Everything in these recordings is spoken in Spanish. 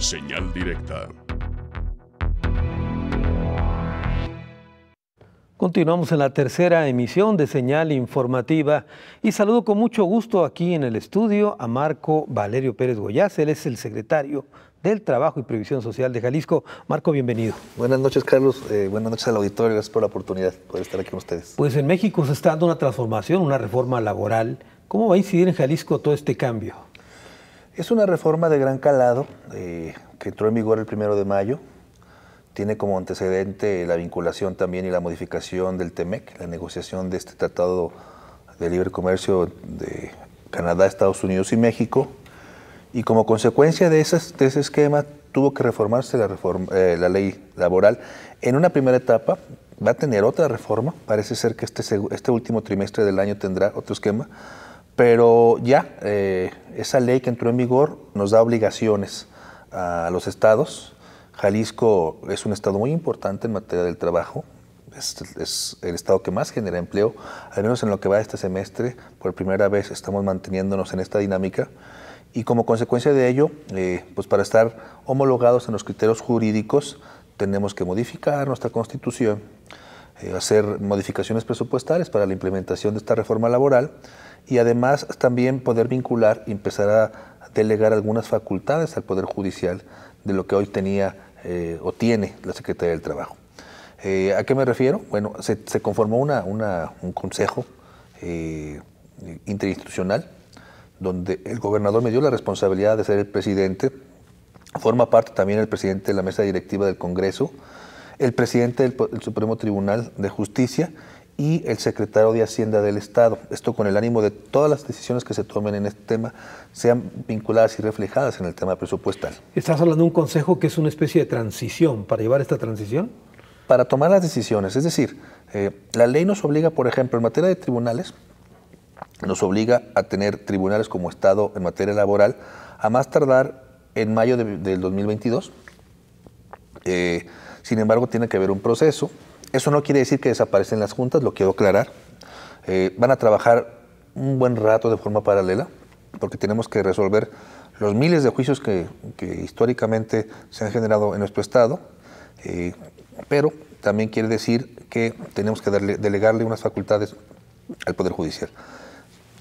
Señal directa. Continuamos en la tercera emisión de Señal Informativa y saludo con mucho gusto aquí en el estudio a Marco Valerio Pérez Goyaz. Él es el secretario del Trabajo y Previsión Social de Jalisco. Marco, bienvenido. Buenas noches, Carlos. Buenas noches al auditorio. Gracias por la oportunidad de poder estar aquí con ustedes. Pues en México se está dando una transformación, una reforma laboral. ¿Cómo va a incidir en Jalisco todo este cambio? Es una reforma de gran calado que entró en vigor el 1 de mayo. Tiene como antecedente la vinculación también y la modificación del TEMEC, la negociación de este Tratado de Libre Comercio de Canadá, Estados Unidos y México. Y como consecuencia de ese esquema tuvo que reformarse la ley laboral. En una primera etapa va a tener otra reforma. Parece ser que este último trimestre del año tendrá otro esquema. Pero ya esa ley que entró en vigor nos da obligaciones a los estados. Jalisco es un estado muy importante en materia del trabajo, es el estado que más genera empleo, al menos en lo que va de este semestre. Por primera vez estamos manteniéndonos en esta dinámica y como consecuencia de ello, pues para estar homologados en los criterios jurídicos tenemos que modificar nuestra constitución, hacer modificaciones presupuestarias para la implementación de esta reforma laboral y además también poder vincular y empezar a delegar algunas facultades al Poder Judicial de lo que hoy tenía o tiene la Secretaría del Trabajo. ¿A qué me refiero? Bueno, se conformó un consejo interinstitucional donde el gobernador me dio la responsabilidad de ser el presidente. Forma parte también el presidente de la mesa directiva del Congreso, el presidente del Supremo Tribunal de Justicia y el secretario de Hacienda del Estado. Esto con el ánimo de todas las decisiones que se tomen en este tema sean vinculadas y reflejadas en el tema presupuestal. Estás hablando de un consejo que es una especie de transición, ¿para llevar esta transición? Para tomar las decisiones, es decir, la ley nos obliga, por ejemplo, en materia de tribunales, nos obliga a tener tribunales como Estado en materia laboral a más tardar en mayo del 2022. Sin embargo, tiene que haber un proceso. Eso no quiere decir que desaparecen las juntas, lo quiero aclarar. Van a trabajar un buen rato de forma paralela, porque tenemos que resolver los miles de juicios que históricamente se han generado en nuestro estado, pero también quiere decir que tenemos que delegarle unas facultades al Poder Judicial.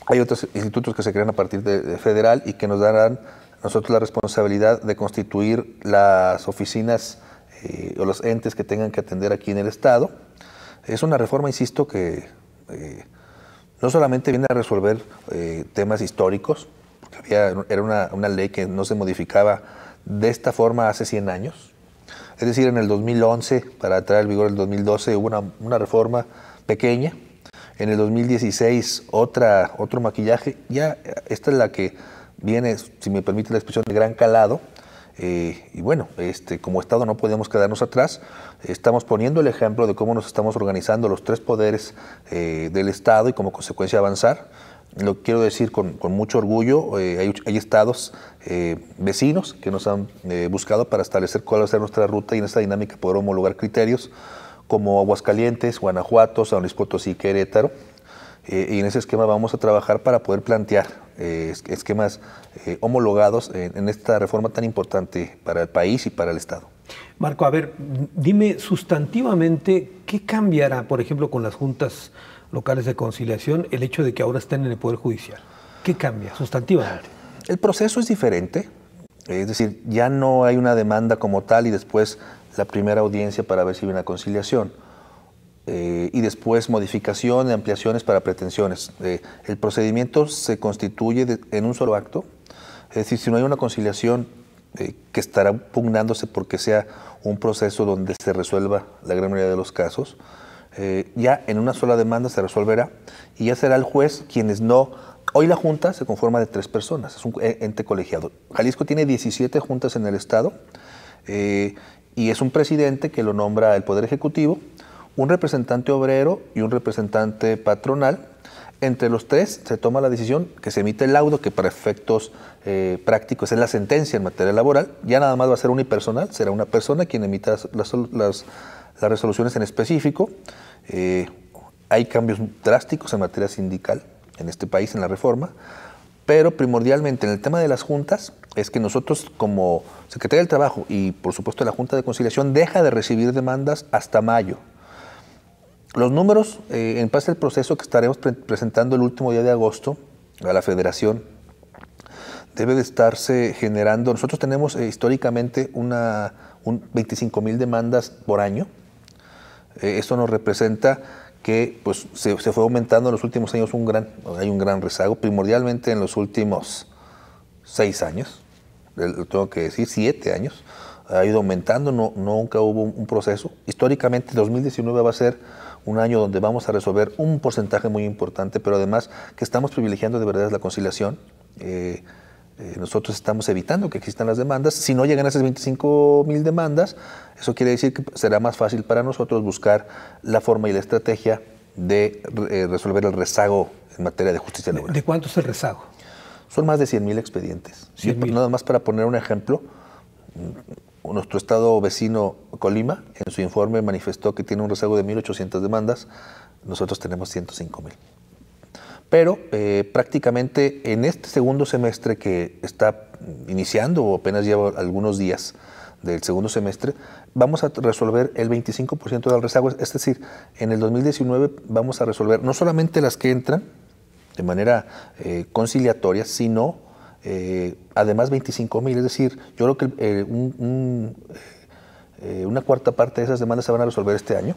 Hay otros institutos que se crean a partir de federal y que nos darán a nosotros la responsabilidad de constituir las oficinas o los entes que tengan que atender aquí en el Estado. Es una reforma, insisto, que no solamente viene a resolver temas históricos, porque era una ley que no se modificaba de esta forma hace 100 años. Es decir, en el 2011, para entrar en vigor el 2012, hubo una reforma pequeña. En el 2016, otro maquillaje. Ya esta es la que viene, si me permite la expresión, de gran calado. Y bueno, como Estado no podemos quedarnos atrás. Estamos poniendo el ejemplo de cómo nos estamos organizando los tres poderes del Estado y como consecuencia avanzar. Lo quiero decir con mucho orgullo. Hay estados vecinos que nos han buscado para establecer cuál va a ser nuestra ruta y en esta dinámica poder homologar criterios como Aguascalientes, Guanajuato, San Luis Potosí, Querétaro. Y en ese esquema vamos a trabajar para poder plantear esquemas homologados en esta reforma tan importante para el país y para el Estado. Marco, a ver, dime sustantivamente, ¿qué cambiará, por ejemplo, con las juntas locales de conciliación, el hecho de que ahora estén en el Poder Judicial? ¿Qué cambia sustantivamente? El proceso es diferente, es decir, ya no hay una demanda como tal y después la primera audiencia para ver si hay una conciliación. Y después modificación y ampliaciones para pretensiones. El procedimiento se constituye en un solo acto, es decir, si no hay una conciliación que estará pugnándose porque sea un proceso donde se resuelva la gran mayoría de los casos, ya en una sola demanda se resolverá y ya será el juez quienes no... Hoy la Junta se conforma de 3 personas, es un ente colegiado. Jalisco tiene 17 juntas en el Estado y es un presidente que lo nombra el Poder Ejecutivo, un representante obrero y un representante patronal. Entre los 3 se toma la decisión que se emite el laudo, que para efectos prácticos es la sentencia en materia laboral. Ya nada más va a ser unipersonal, será una persona quien emita las resoluciones en específico. Hay cambios drásticos en materia sindical en este país, en la reforma, Pero primordialmente en el tema de las juntas es que nosotros como Secretaría del Trabajo y por supuesto la Junta de Conciliación deja de recibir demandas hasta mayo. Los números en base al proceso que estaremos presentando el último día de agosto a la Federación debe de estarse generando. Nosotros tenemos históricamente 25,000 demandas por año. Esto nos representa que pues, se fue aumentando en los últimos años hay un gran rezago, primordialmente en los últimos 6 años, tengo que decir 7 años, ha ido aumentando, nunca hubo un proceso. Históricamente 2019 va a ser un año donde vamos a resolver un porcentaje muy importante, pero además que estamos privilegiando de verdad la conciliación. Nosotros estamos evitando que existan las demandas. Si no llegan a esas 25,000 demandas, eso quiere decir que será más fácil para nosotros buscar la forma y la estrategia de resolver el rezago en materia de justicia laboral. ¿De cuánto es el rezago? Son más de 100,000 expedientes. 100,000. Nada más para poner un ejemplo, nuestro estado vecino Colima, en su informe manifestó que tiene un rezago de 1,800 demandas, nosotros tenemos 105,000. Pero prácticamente en este segundo semestre que está iniciando o apenas lleva algunos días del segundo semestre, vamos a resolver el 25% del rezago. Es decir, en el 2019 vamos a resolver no solamente las que entran de manera conciliatoria, sino además 25,000. Es decir, yo creo que una cuarta parte de esas demandas se van a resolver este año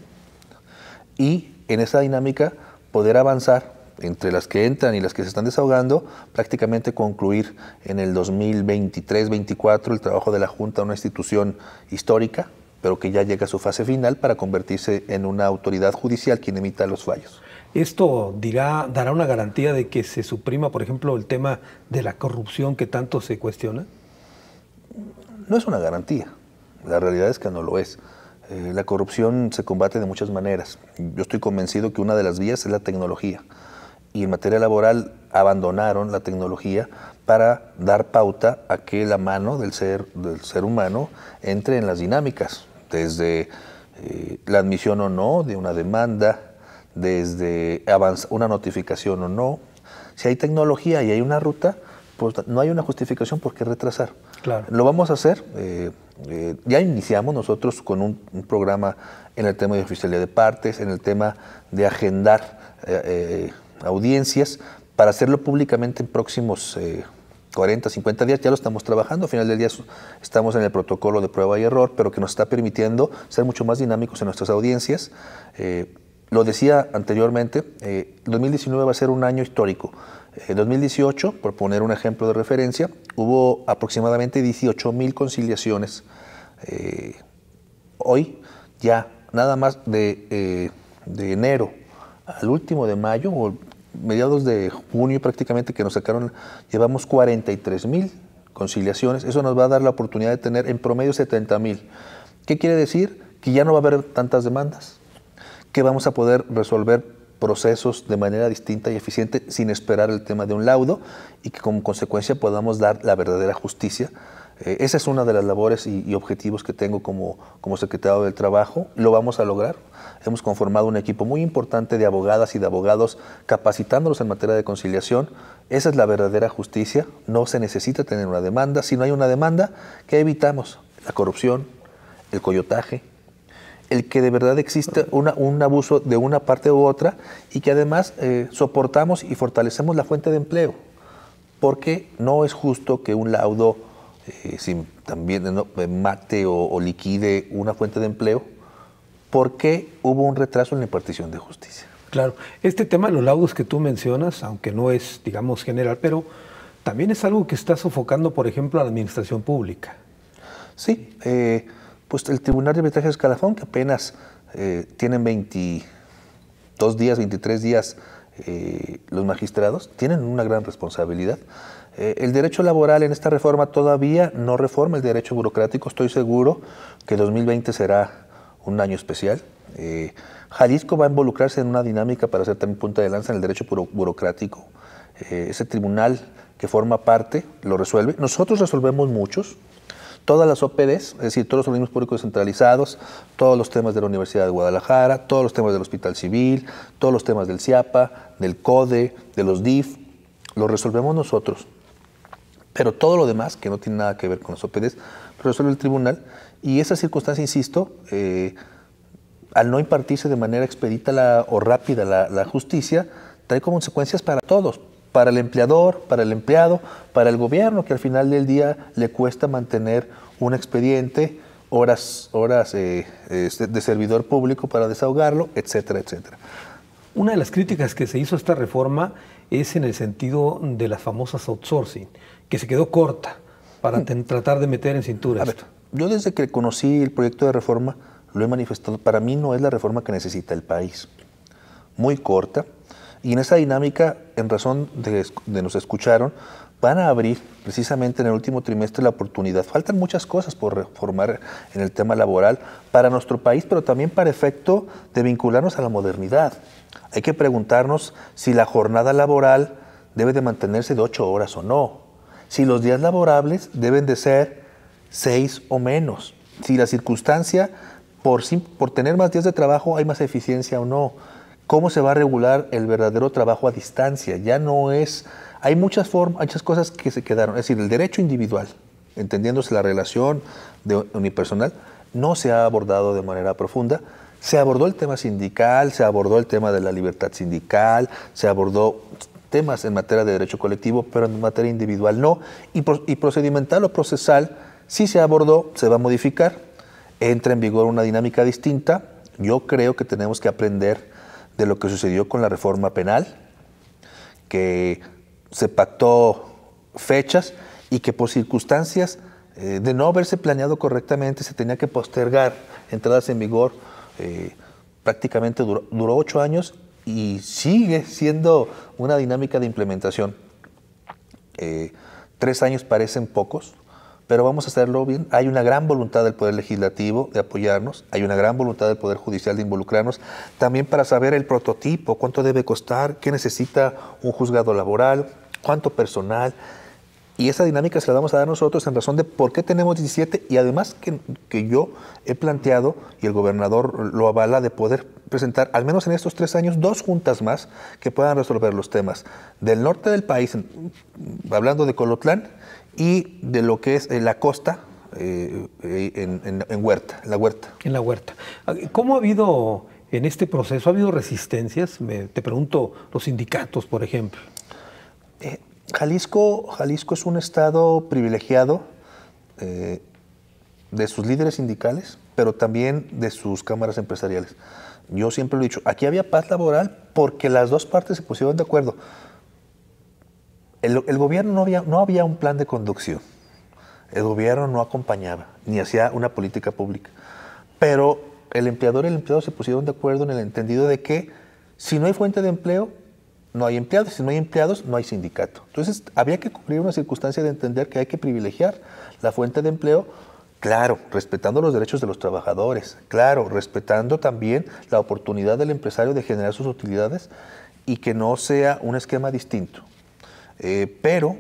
y en esa dinámica poder avanzar entre las que entran y las que se están desahogando, prácticamente concluir en el 2023-24 el trabajo de la Junta, una institución histórica, pero que ya llega a su fase final para convertirse en una autoridad judicial quien emita los fallos. ¿Esto dará una garantía de que se suprima, por ejemplo, el tema de la corrupción que tanto se cuestiona? No es una garantía, la realidad es que no lo es. La corrupción se combate de muchas maneras. Yo estoy convencido que una de las vías es la tecnología. Y en materia laboral abandonaron la tecnología para dar pauta a que la mano del ser humano entre en las dinámicas, desde la admisión o no de una demanda, desde una notificación o no. Si hay tecnología y hay una ruta, pues no hay una justificación por qué retrasar. Claro. Lo vamos a hacer. Ya iniciamos nosotros con un programa en el tema de oficialía de partes, en el tema de agendar audiencias para hacerlo públicamente en próximos 40, 50 días. Ya lo estamos trabajando. Al final del día estamos en el protocolo de prueba y error, pero que nos está permitiendo ser mucho más dinámicos en nuestras audiencias. Lo decía anteriormente, 2019 va a ser un año histórico. En 2018, por poner un ejemplo de referencia, hubo aproximadamente 18,000 conciliaciones. Hoy ya nada más de enero al último de mayo o mediados de junio prácticamente que nos sacaron, llevamos 43,000 conciliaciones. Eso nos va a dar la oportunidad de tener en promedio 70,000. ¿Qué quiere decir? Que ya no va a haber tantas demandas, que vamos a poder resolver procesos de manera distinta y eficiente sin esperar el tema de un laudo y que como consecuencia podamos dar la verdadera justicia. Esa es una de las labores y objetivos que tengo como secretario del Trabajo. Lo vamos a lograr. Hemos conformado un equipo muy importante de abogadas y de abogados capacitándolos en materia de conciliación. Esa es la verdadera justicia. No se necesita tener una demanda. Si no hay una demanda, ¿qué evitamos? La corrupción, el coyotaje, el que de verdad existe un abuso de una parte u otra y que además soportamos y fortalecemos la fuente de empleo. Porque no es justo que un laudo también mate o liquide una fuente de empleo, porque hubo un retraso en la impartición de justicia. Claro, este tema de los laudos que tú mencionas, aunque no es, digamos, general, pero también es algo que está sofocando, por ejemplo, a la administración pública. Sí, pues el Tribunal de Arbitraje de Escalafón, que apenas tienen 22 días, 23 días los magistrados, tienen una gran responsabilidad. El derecho laboral en esta reforma todavía no reforma el derecho burocrático. Estoy seguro que 2020 será un año especial. Jalisco va a involucrarse en una dinámica para ser también punta de lanza en el derecho burocrático. Ese tribunal que forma parte lo resuelve. Nosotros resolvemos muchos. Todas las OPDs, es decir, todos los organismos públicos descentralizados, todos los temas de la Universidad de Guadalajara, todos los temas del Hospital Civil, todos los temas del CIAPA, del CODE, de los DIF, lo resolvemos nosotros, pero todo lo demás, que no tiene nada que ver con los OPDs, lo resuelve el tribunal, y esa circunstancia, insisto, al no impartirse de manera expedita o rápida la justicia, trae consecuencias para todos, para el empleador, para el empleado, para el gobierno, que al final del día le cuesta mantener un expediente, horas de servidor público para desahogarlo, etcétera, etcétera. Una de las críticas que se hizo a esta reforma es en el sentido de las famosas outsourcing, que se quedó corta para tratar de meter en cintura esto. Yo desde que conocí el proyecto de reforma lo he manifestado, para mí no es la reforma que necesita el país. Muy corta, y en esa dinámica, en razón de nos escucharon, van a abrir precisamente en el último trimestre la oportunidad. Faltan muchas cosas por reformar en el tema laboral para nuestro país, pero también para efecto de vincularnos a la modernidad. Hay que preguntarnos si la jornada laboral debe de mantenerse de 8 horas o no, si los días laborables deben de ser 6 o menos, si la circunstancia por tener más días de trabajo hay más eficiencia o no, cómo se va a regular el verdadero trabajo a distancia. Ya no es, hay muchas cosas que se quedaron, es decir, el derecho individual, entendiéndose la relación unipersonal, no se ha abordado de manera profunda. Se abordó el tema sindical, se abordó el tema de la libertad sindical, se abordó temas en materia de derecho colectivo, pero en materia individual no. Y procedimental o procesal sí se abordó, se va a modificar, entra en vigor una dinámica distinta. Yo creo que tenemos que aprender de lo que sucedió con la reforma penal, que se pactó fechas y que por circunstancias de no haberse planeado correctamente se tenía que postergar entradas en vigor. Prácticamente duró 8 años y sigue siendo una dinámica de implementación. 3 años parecen pocos, pero vamos a hacerlo bien. Hay una gran voluntad del Poder Legislativo de apoyarnos, hay una gran voluntad del Poder Judicial de involucrarnos, también para saber el prototipo, cuánto debe costar, qué necesita un juzgado laboral, cuánto personal. Y esa dinámica se la vamos a dar nosotros en razón de por qué tenemos 17 y además que yo he planteado, y el gobernador lo avala, de poder presentar, al menos en estos 3 años, 2 juntas más que puedan resolver los temas del norte del país, hablando de Colotlán, y de lo que es la costa en Huerta, en la Huerta. En la Huerta. ¿Cómo ha habido en este proceso, ha habido resistencias? Te pregunto, los sindicatos, por ejemplo. Jalisco es un estado privilegiado de sus líderes sindicales, pero también de sus cámaras empresariales. Yo siempre lo he dicho, aquí había paz laboral porque las dos partes se pusieron de acuerdo. El gobierno no había un plan de conducción, el gobierno no acompañaba, ni hacía una política pública, pero el empleador y el empleado se pusieron de acuerdo en el entendido de que si no hay fuente de empleo, no hay empleados, si no hay empleados, no hay sindicato. Entonces, había que cubrir una circunstancia de entender que hay que privilegiar la fuente de empleo, claro, respetando los derechos de los trabajadores, claro, respetando también la oportunidad del empresario de generar sus utilidades y que no sea un esquema distinto. Pero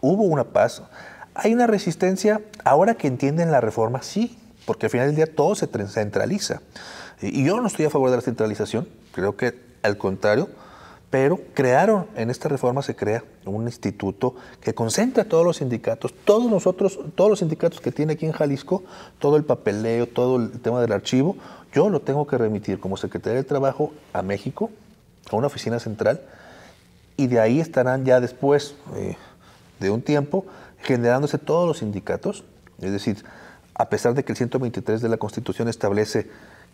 hubo una paz. Hay una resistencia, ahora que entienden la reforma, sí, porque al final del día todo se centraliza. Y yo no estoy a favor de la centralización, creo que al contrario, pero en esta reforma se crea un instituto que concentra a todos los sindicatos, todos los sindicatos que tiene aquí en Jalisco, todo el papeleo, todo el tema del archivo, yo lo tengo que remitir como Secretaría del Trabajo a México, a una oficina central, y de ahí estarán ya después de un tiempo generándose todos los sindicatos, es decir, a pesar de que el 123 de la Constitución establece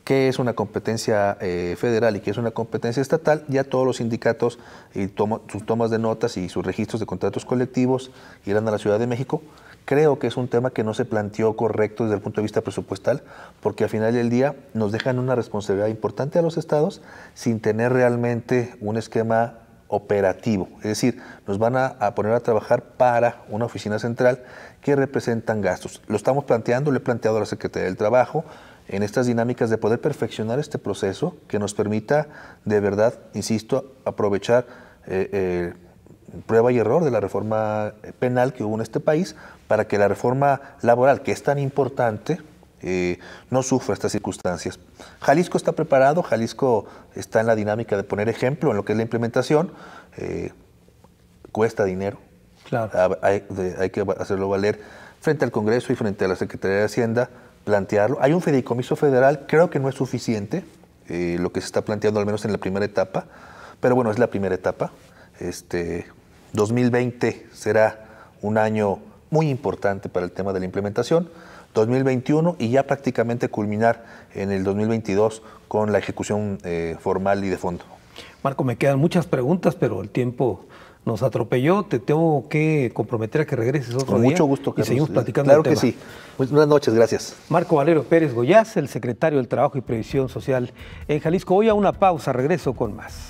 qué es una competencia federal y qué es una competencia estatal, ya todos los sindicatos y sus tomas de notas y sus registros de contratos colectivos irán a la Ciudad de México. Creo que es un tema que no se planteó correcto desde el punto de vista presupuestal, porque al final del día nos dejan una responsabilidad importante a los estados sin tener realmente un esquema operativo. Es decir, nos van a poner a trabajar para una oficina central que representan gastos. Lo estamos planteando, lo he planteado a la Secretaría del Trabajo, en estas dinámicas de poder perfeccionar este proceso que nos permita de verdad, insisto, aprovechar prueba y error de la reforma penal que hubo en este país para que la reforma laboral, que es tan importante, no sufra estas circunstancias. Jalisco está preparado, Jalisco está en la dinámica de poner ejemplo en lo que es la implementación. cuesta dinero. Claro. Hay que hacerlo valer frente al Congreso y frente a la Secretaría de Hacienda, plantearlo. Hay un fideicomiso federal, creo que no es suficiente lo que se está planteando, al menos en la primera etapa, pero bueno, es la primera etapa. 2020 será un año muy importante para el tema de la implementación, 2021 y ya prácticamente culminar en el 2022 con la ejecución formal y de fondo. Marco, me quedan muchas preguntas, pero el tiempo nos atropelló. Te tengo que comprometer a que regreses otro día. Con mucho gusto, Carlos. Y seguimos platicando Claro del tema. que sí. Buenas noches, gracias. Marco Valerio Pérez Goyaz, el secretario del Trabajo y Previsión Social en Jalisco. Voy a una pausa, regreso con más.